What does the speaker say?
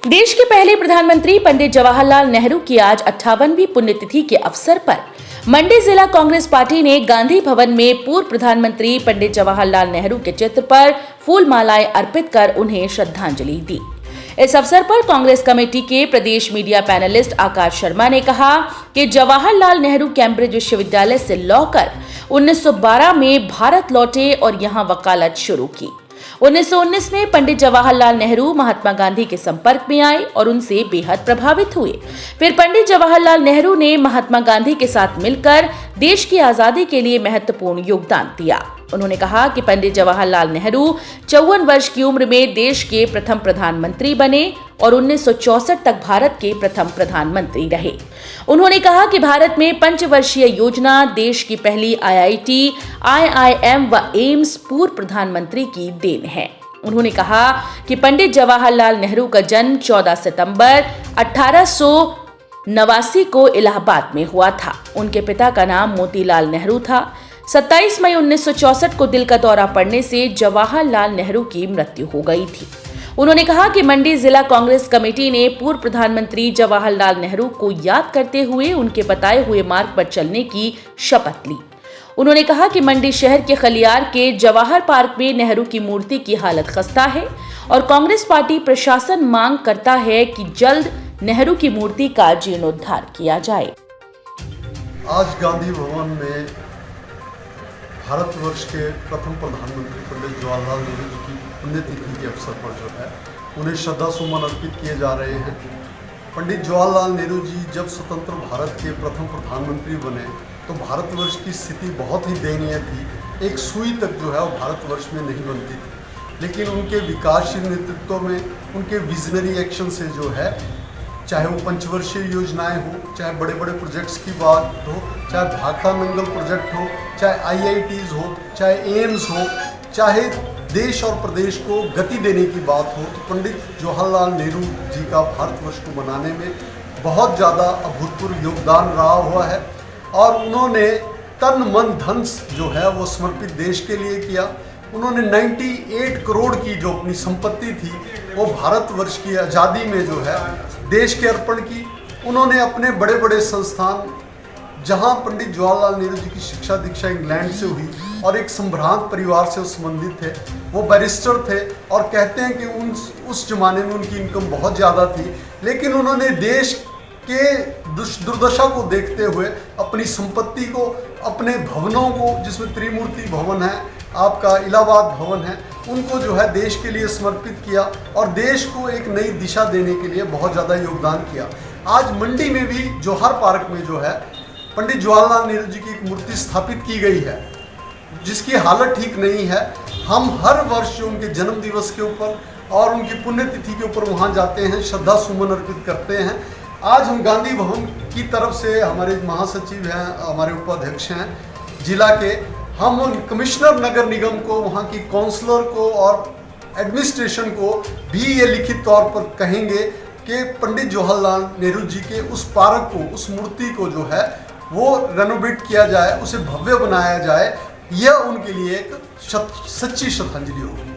देश के पहले प्रधानमंत्री पंडित जवाहरलाल नेहरू की आज 58वीं पुण्यतिथि के अवसर पर मंडी जिला कांग्रेस पार्टी ने गांधी भवन में पूर्व प्रधानमंत्री पंडित जवाहरलाल नेहरू के चित्र पर फूल मालाएं अर्पित कर उन्हें श्रद्धांजलि दी। इस अवसर पर कांग्रेस कमेटी के प्रदेश मीडिया पैनलिस्ट आकाश शर्मा ने कहा कि जवाहरलाल नेहरू कैम्ब्रिज विश्वविद्यालय से लॉ कर 1912 में भारत लौटे और यहां वकालत शुरू की। 1919 में पंडित जवाहरलाल नेहरू महात्मा गांधी के संपर्क में आए और उनसे बेहद प्रभावित हुए। फिर पंडित जवाहरलाल नेहरू ने महात्मा गांधी के साथ मिलकर देश की आजादी के लिए महत्वपूर्ण योगदान दिया। उन्होंने कहा कि पंडित जवाहरलाल नेहरू 54 वर्ष की उम्र में देश के प्रथम प्रधानमंत्री बने और 1964 तक भारत के प्रथम प्रधानमंत्री रहे। उन्होंने कहा कि भारत में पंचवर्षीय योजना, देश की पहली IIT, IIM व एम्स पूर्व प्रधानमंत्री की देन है। उन्होंने कहा कि पंडित जवाहरलाल नेहरू का जन्म 14 सितंबर 1889 को इलाहाबाद में हुआ था। उनके पिता का नाम मोतीलाल नेहरू था। 27 मई 1964 को दिल का दौरा पड़ने से जवाहरलाल नेहरू की मृत्यु हो गई थी। उन्होंने कहा कि मंडी जिला कांग्रेस कमेटी ने पूर्व प्रधानमंत्री जवाहरलाल नेहरू को याद करते हुए उनके बताए हुए मार्ग पर चलने की शपथ ली। उन्होंने कहा कि मंडी शहर के खलियार के जवाहर पार्क में नेहरू की मूर्ति की हालत खस्ता है और कांग्रेस पार्टी प्रशासन मांग करता है कि जल्द नेहरू की मूर्ति का जीर्णोद्धार किया जाए। आज गांधी भवन में भारतवर्ष के प्रथम प्रधानमंत्री पंडित जवाहरलाल नेहरू जी की पुण्यतिथि के अवसर पर जो है उन्हें श्रद्धा सुमन अर्पित किए जा रहे हैं। पंडित जवाहरलाल नेहरू जी जब स्वतंत्र भारत के प्रथम प्रधानमंत्री बने तो भारतवर्ष की स्थिति बहुत ही दयनीय थी। एक सुई तक जो है वो भारतवर्ष में नहीं बनती थी, लेकिन उनके विकासशील नेतृत्व में, उनके विजनरी एक्शन से जो है, चाहे वो पंचवर्षीय योजनाएं हो, चाहे बड़े बड़े प्रोजेक्ट्स की बात हो, चाहे भाखड़ानंगल प्रोजेक्ट हो, चाहे IITs हो, चाहे एम्स हो, चाहे देश और प्रदेश को गति देने की बात हो, तो पंडित जवाहरलाल नेहरू जी का भारतवर्ष को बनाने में बहुत ज़्यादा अभूतपूर्व योगदान रहा हुआ है और उन्होंने तन मन धन जो है वो समर्पित देश के लिए किया। उन्होंने 98 करोड़ की जो अपनी संपत्ति थी वो भारतवर्ष की आज़ादी में जो है देश के अर्पण की। उन्होंने अपने बड़े बड़े संस्थान, जहां पंडित जवाहरलाल नेहरू जी की शिक्षा दीक्षा इंग्लैंड से हुई और एक संभ्रांत परिवार से संबंधित थे, वो बैरिस्टर थे और कहते हैं कि उस जमाने में उनकी इनकम बहुत ज़्यादा थी, लेकिन उन्होंने देश के दुर्दशा को देखते हुए अपनी संपत्ति को, अपने भवनों को, जिसमें त्रिमूर्ति भवन है, आपका इलाहाबाद भवन है, उनको जो है देश के लिए समर्पित किया और देश को एक नई दिशा देने के लिए बहुत ज़्यादा योगदान किया। आज मंडी में भी जौहर पार्क में जो है पंडित जवाहरलाल नेहरू जी की एक मूर्ति स्थापित की गई है, जिसकी हालत ठीक नहीं है। हम हर वर्ष जो उनके जन्म दिवस के ऊपर और उनकी पुण्यतिथि के ऊपर वहाँ जाते हैं, श्रद्धा सुमन अर्पित करते हैं। आज हम गांधी भवन की तरफ से, हमारे महासचिव हैं, हमारे उपाध्यक्ष हैं जिला के, हम उन कमिश्नर नगर निगम को, वहाँ की काउंसलर को और एडमिनिस्ट्रेशन को भी ये लिखित तौर पर कहेंगे कि पंडित जवाहरलाल नेहरू जी के उस पार्क को, उस मूर्ति को जो है वो रेनोवेट किया जाए, उसे भव्य बनाया जाए। यह उनके लिए एक सच्ची श्रद्धांजलि होगी।